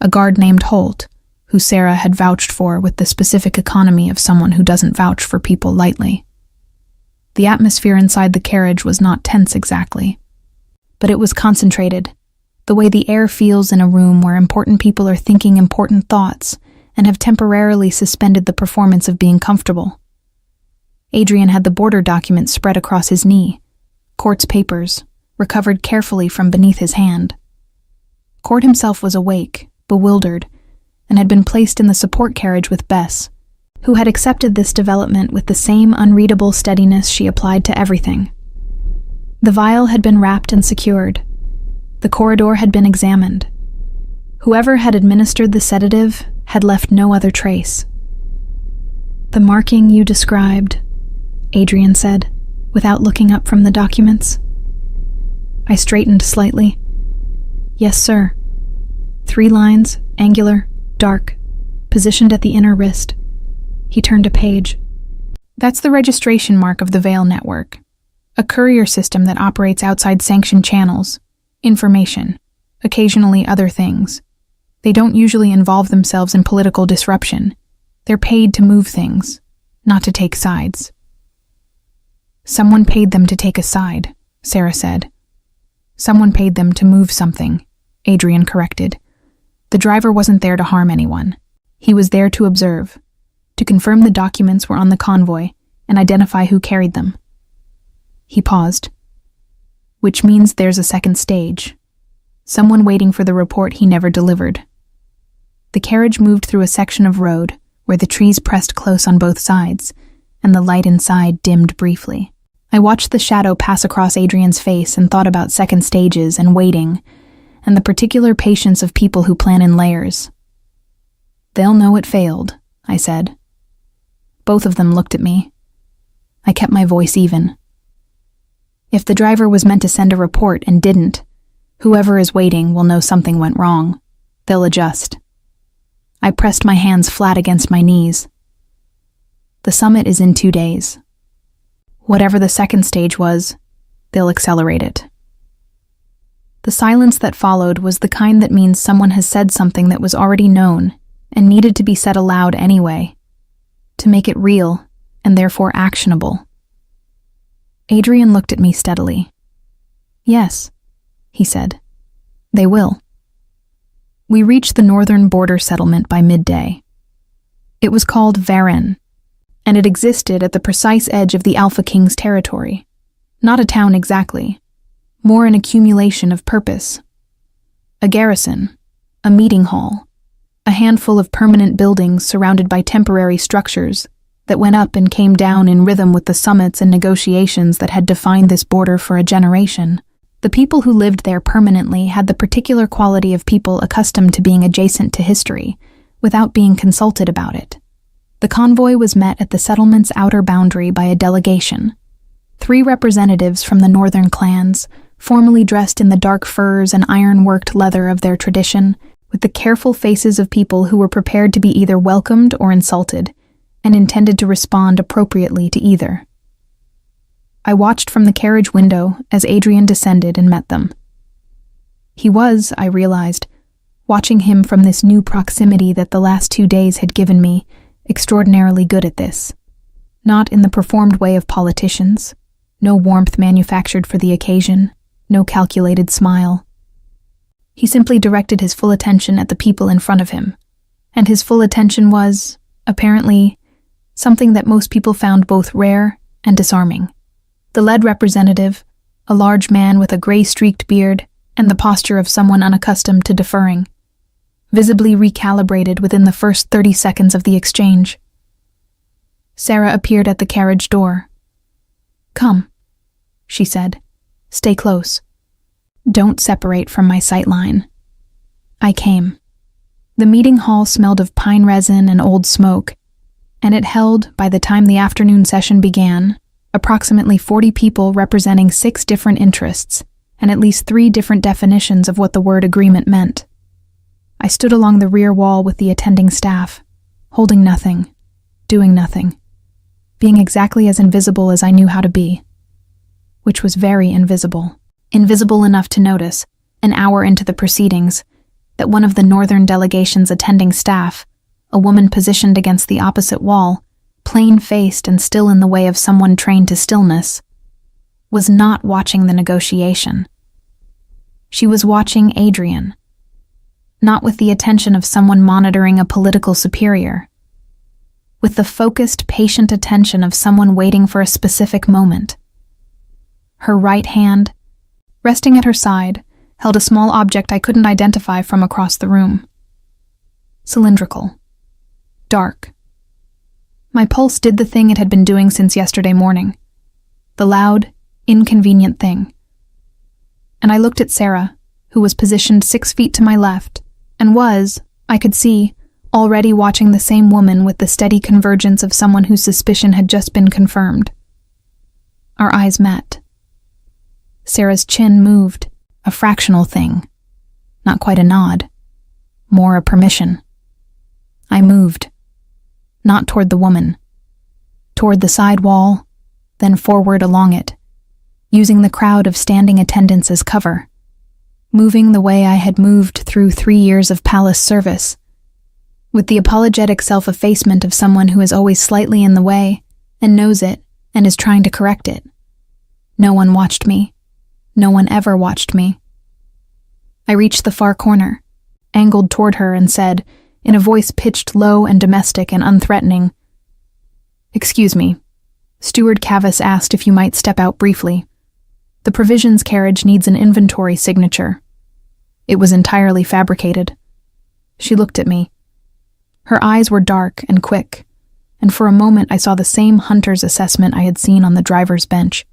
Speaker 1: a guard named Holt, who Sarah had vouched for with the specific economy of someone who doesn't vouch for people lightly. The atmosphere inside the carriage was not tense exactly, but it was concentrated, the way the air feels in a room where important people are thinking important thoughts and have temporarily suspended the performance of being comfortable. Adrian had the border documents spread across his knee, Court's papers, recovered carefully from beneath his hand. Court himself was awake, bewildered, and had been placed in the support carriage with Bess, who had accepted this development with the same unreadable steadiness she applied to everything. The vial had been wrapped and secured. The corridor had been examined. Whoever had administered the sedative had left no other trace. "The marking you described," Adrian said, without looking up from the documents. I straightened slightly. "Yes, sir. 3 lines, angular, dark, positioned at the inner wrist." He turned a page. "That's the registration mark of the Veil Network, a courier system that operates outside sanctioned channels. Information, occasionally other things. They don't usually involve themselves in political disruption. They're paid to move things, not to take sides." "Someone paid them to take a side," Sarah said. "Someone paid them to move something," Adrian corrected. "The driver wasn't there to harm anyone. He was there to observe, to confirm the documents were on the convoy and identify who carried them." He paused. "Which means there's a second stage. Someone waiting for the report he never delivered." The carriage moved through a section of road where the trees pressed close on both sides, and the light inside dimmed briefly. I watched the shadow pass across Adrian's face and thought about second stages and waiting, and the particular patience of people who plan in layers. "They'll know it failed," I said. Both of them looked at me. I kept my voice even. "If the driver was meant to send a report and didn't, whoever is waiting will know something went wrong. They'll adjust." I pressed my hands flat against my knees. "The summit is in 2 days. Whatever the second stage was, they'll accelerate it." The silence that followed was the kind that means someone has said something that was already known and needed to be said aloud anyway, to make it real and therefore actionable. Adrian looked at me steadily. "Yes," he said. "They will." We reached the northern border settlement by midday. It was called Varen, and it existed at the precise edge of the Alpha King's territory. Not a town exactly, more an accumulation of purpose. A garrison, a meeting hall, a handful of permanent buildings surrounded by temporary structures that went up and came down in rhythm with the summits and negotiations that had defined this border for a generation. The people who lived there permanently had the particular quality of people accustomed to being adjacent to history, without being consulted about it. The convoy was met at the settlement's outer boundary by a delegation. 3 representatives from the northern clans, formally dressed in the dark furs and iron-worked leather of their tradition, with the careful faces of people who were prepared to be either welcomed or insulted, and intended to respond appropriately to either. I watched from the carriage window as Adrian descended and met them. He was, I realized, watching him from this new proximity that the last 2 days had given me, extraordinarily good at this. Not in the performed way of politicians, no warmth manufactured for the occasion, no calculated smile. He simply directed his full attention at the people in front of him, and his full attention was, apparently, something that most people found both rare and disarming. The lead representative, a large man with a gray-streaked beard and the posture of someone unaccustomed to deferring, visibly recalibrated within the first 30 seconds of the exchange. Sarah appeared at the carriage door. "Come," she said. "Stay close. Don't separate from my sight line." I came. The meeting hall smelled of pine resin and old smoke, and it held, by the time the afternoon session began, approximately 40 people representing 6 different interests and at least 3 different definitions of what the word agreement meant. I stood along the rear wall with the attending staff, holding nothing, doing nothing, being exactly as invisible as I knew how to be, which was very invisible. Invisible enough to notice, an hour into the proceedings, that one of the northern delegation's attending staff, a woman positioned against the opposite wall, plain-faced and still in the way of someone trained to stillness, was not watching the negotiation. She was watching Adrian, not with the attention of someone monitoring a political superior, with the focused, patient attention of someone waiting for a specific moment. Her right hand, resting at her side, held a small object I couldn't identify from across the room. Cylindrical. Dark. My pulse did the thing it had been doing since yesterday morning. The loud, inconvenient thing. And I looked at Sarah, who was positioned 6 feet to my left, and was, I could see, already watching the same woman with the steady convergence of someone whose suspicion had just been confirmed. Our eyes met. Sarah's chin moved, a fractional thing. Not quite a nod. More a permission. I moved. Not toward the woman. Toward the side wall, then forward along it, using the crowd of standing attendants as cover. Moving the way I had moved through 3 years of palace service, with the apologetic self-effacement of someone who is always slightly in the way and knows it and is trying to correct it. No one watched me. No one ever watched me. I reached the far corner, angled toward her, and said, in a voice pitched low and domestic and unthreatening, "Excuse me. Steward Cavis asked if you might step out briefly. The provisions carriage needs an inventory signature." It was entirely fabricated. She looked at me. Her eyes were dark and quick, and for a moment I saw the same hunter's assessment I had seen on the driver's bench.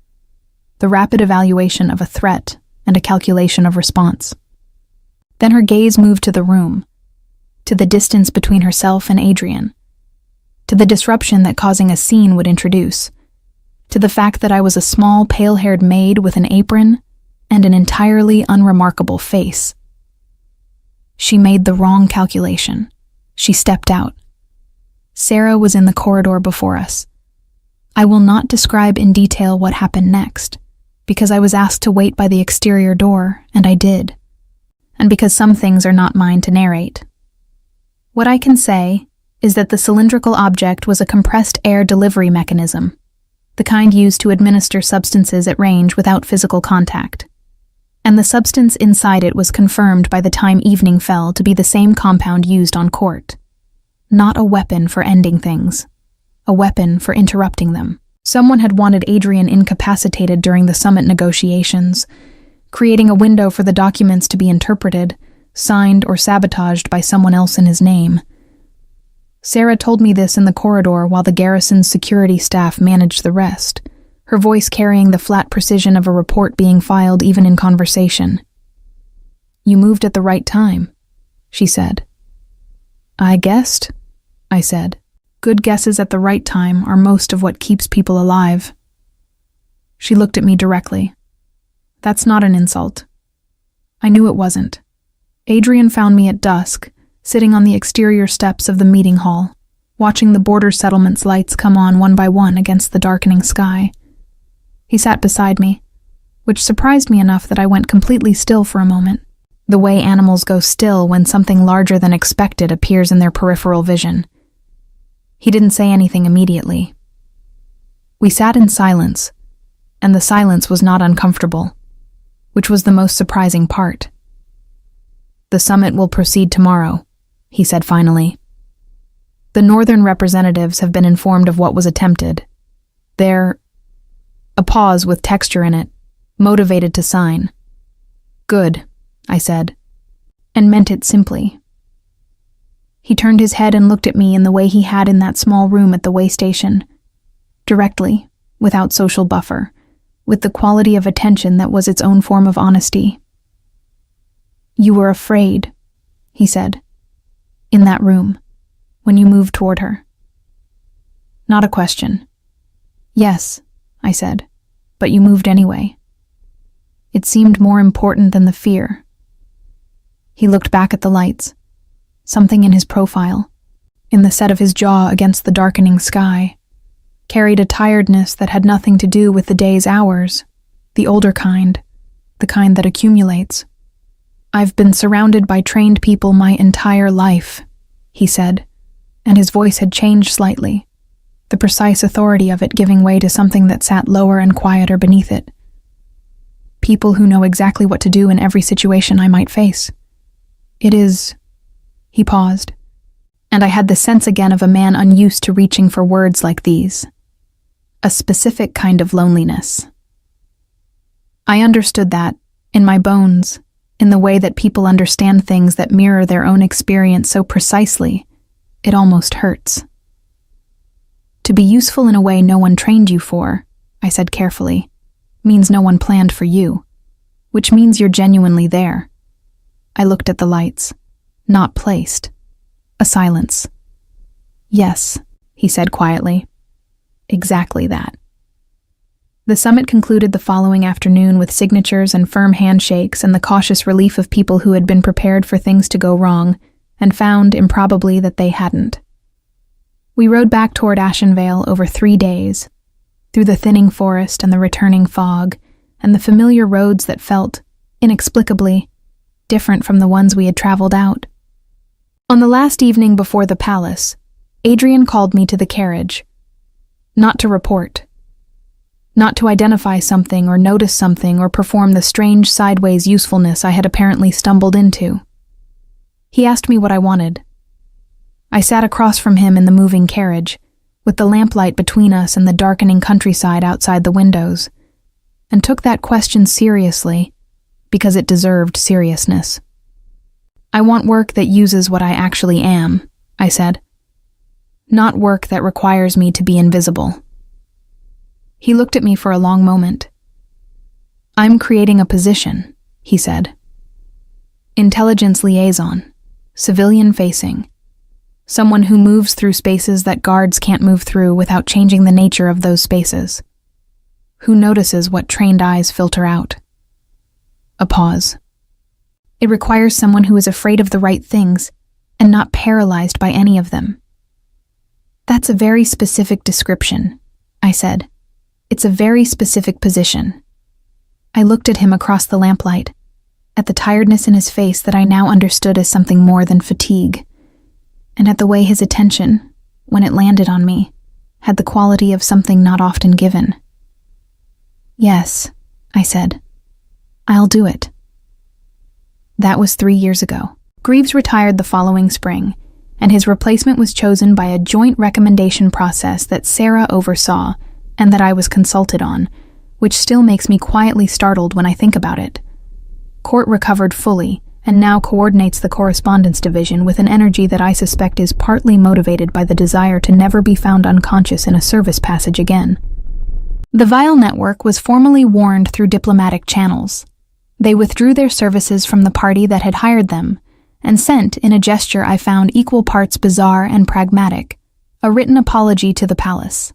Speaker 1: The rapid evaluation of a threat and a calculation of response. Then her gaze moved to the room, to the distance between herself and Adrian, to the disruption that causing a scene would introduce, to the fact that I was a small, pale-haired maid with an apron and an entirely unremarkable face. She made the wrong calculation. She stepped out. Sarah was in the corridor before us. I will not describe in detail what happened next, because I was asked to wait by the exterior door, and I did, and because some things are not mine to narrate. What I can say is that the cylindrical object was a compressed air delivery mechanism, the kind used to administer substances at range without physical contact. And the substance inside it was confirmed by the time evening fell to be the same compound used on court. Not a weapon for ending things, a weapon for interrupting them. Someone had wanted Adrian incapacitated during the summit negotiations, creating a window for the documents to be interpreted, signed or sabotaged by someone else in his name. Sarah told me this in the corridor while the garrison's security staff managed the rest, her voice carrying the flat precision of a report being filed even in conversation. "You moved at the right time," she said. "I guessed," I said. Good guesses at the right time are most of what keeps people alive. She looked at me directly. That's not an insult. I knew it wasn't. Adrian found me at dusk, sitting on the exterior steps of the meeting hall, watching the border settlement's lights come on one by one against the darkening sky. He sat beside me, which surprised me enough that I went completely still for a moment, the way animals go still when something larger than expected appears in their peripheral vision. He didn't say anything immediately. We sat in silence, and the silence was not uncomfortable, which was the most surprising part. The summit will proceed tomorrow, he said finally. The northern representatives have been informed of what was attempted. They're, a pause with texture in it, motivated to sign. Good, I said, and meant it simply. He turned his head and looked at me in the way he had in that small room at the way station, directly, without social buffer, with the quality of attention that was its own form of honesty. You were afraid, he said, in that room, when you moved toward her. Not a question. Yes, I said, but you moved anyway. It seemed more important than the fear. He looked back at the lights. Something in his profile, in the set of his jaw against the darkening sky, carried a tiredness that had nothing to do with the day's hours, the older kind, the kind that accumulates. I've been surrounded by trained people my entire life, he said, and his voice had changed slightly, the precise authority of it giving way to something that sat lower and quieter beneath it. People who know exactly what to do in every situation I might face. It is... He paused, and I had the sense again of a man unused to reaching for words like these. A specific kind of loneliness. I understood that, in my bones, in the way that people understand things that mirror their own experience so precisely, it almost hurts. To be useful in a way no one trained you for, I said carefully, means no one planned for you, which means you're genuinely there. I looked at the lights. Not placed. A silence. Yes, he said quietly. Exactly that. The summit concluded the following afternoon with signatures and firm handshakes and the cautious relief of people who had been prepared for things to go wrong and found, improbably, that they hadn't. We rode back toward Ashenvale over 3 days, through the thinning forest and the returning fog, and the familiar roads that felt, inexplicably, different from the ones we had traveled out. On the last evening before the palace, Adrian called me to the carriage. Not to report. Not to identify something or notice something or perform the strange sideways usefulness I had apparently stumbled into. He asked me what I wanted. I sat across from him in the moving carriage, with the lamplight between us and the darkening countryside outside the windows, and took that question seriously, because it deserved seriousness. I want work that uses what I actually am, I said. Not work that requires me to be invisible. He looked at me for a long moment. I'm creating a position, he said. Intelligence liaison, civilian-facing. Someone who moves through spaces that guards can't move through without changing the nature of those spaces. Who notices what trained eyes filter out. A pause. It requires someone who is afraid of the right things and not paralyzed by any of them. That's a very specific description, I said. It's a very specific position. I looked at him across the lamplight, at the tiredness in his face that I now understood as something more than fatigue, and at the way his attention, when it landed on me, had the quality of something not often given. Yes, I said. I'll do it. That was 3 years ago. Greaves retired the following spring, and his replacement was chosen by a joint recommendation process that Sarah oversaw and that I was consulted on, which still makes me quietly startled when I think about it. Court recovered fully and now coordinates the correspondence division with an energy that I suspect is partly motivated by the desire to never be found unconscious in a service passage again. The Vile network was formally warned through diplomatic channels. They withdrew their services from the party that had hired them, and sent, in a gesture I found equal parts bizarre and pragmatic, A written apology to the palace.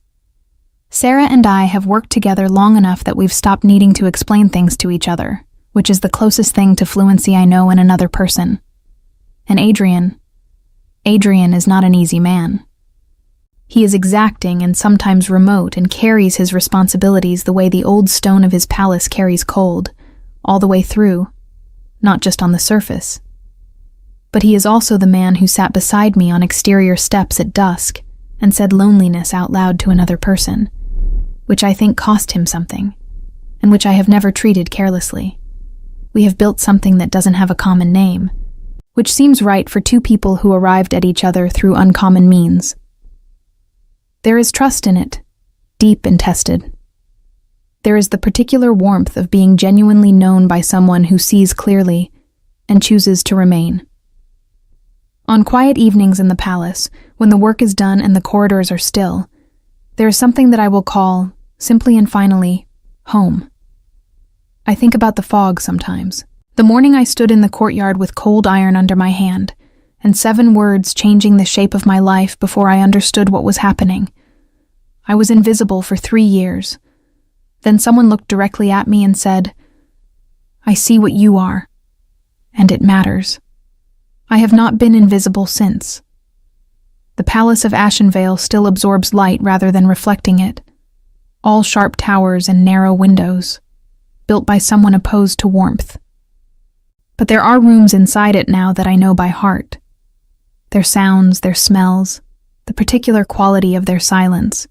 Speaker 1: Sarah and I have worked together long enough that we've stopped needing to explain things to each other, which is the closest thing to fluency I know in another person. And Adrian is not an easy man. He is exacting and sometimes remote and carries his responsibilities the way the old stone of his palace carries cold, all the way through, not just on the surface. But he is also the man who sat beside me on exterior steps at dusk and said loneliness out loud to another person, which I think cost him something, and which I have never treated carelessly. We have built something that doesn't have a common name, which seems right for two people who arrived at each other through uncommon means. There is trust in it, deep and tested. There is the particular warmth of being genuinely known by someone who sees clearly and chooses to remain. On quiet evenings in the palace, when the work is done and the corridors are still, there is something that I will call, simply and finally, home. I think about the fog sometimes. The morning I stood in the courtyard with cold iron under my hand, and 7 words changing the shape of my life before I understood what was happening. I was invisible for 3 years. Then someone looked directly at me and said, "I see what you are, and it matters." I have not been invisible since. The Palace of Ashenvale still absorbs light rather than reflecting it. All sharp towers and narrow windows, built by someone opposed to warmth. But there are rooms inside it now that I know by heart. Their sounds, their smells, the particular quality of their silence.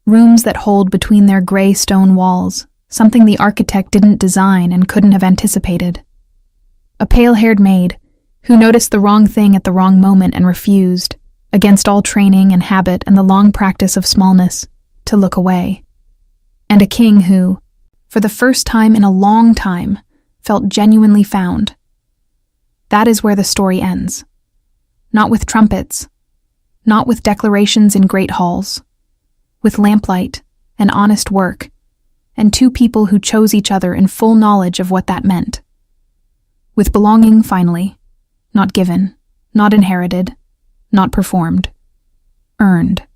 Speaker 1: Rooms that hold between their gray stone walls something the architect didn't design and couldn't have anticipated. A pale-haired maid who noticed the wrong thing at the wrong moment and refused, against all training and habit and the long practice of smallness, to look away. And a king who, for the first time in a long time, felt genuinely found. That is where the story ends. Not with trumpets, not with declarations in great halls, with lamplight and honest work, and 2 people who chose each other in full knowledge of what that meant. With belonging, finally, not given, not inherited, not performed, earned.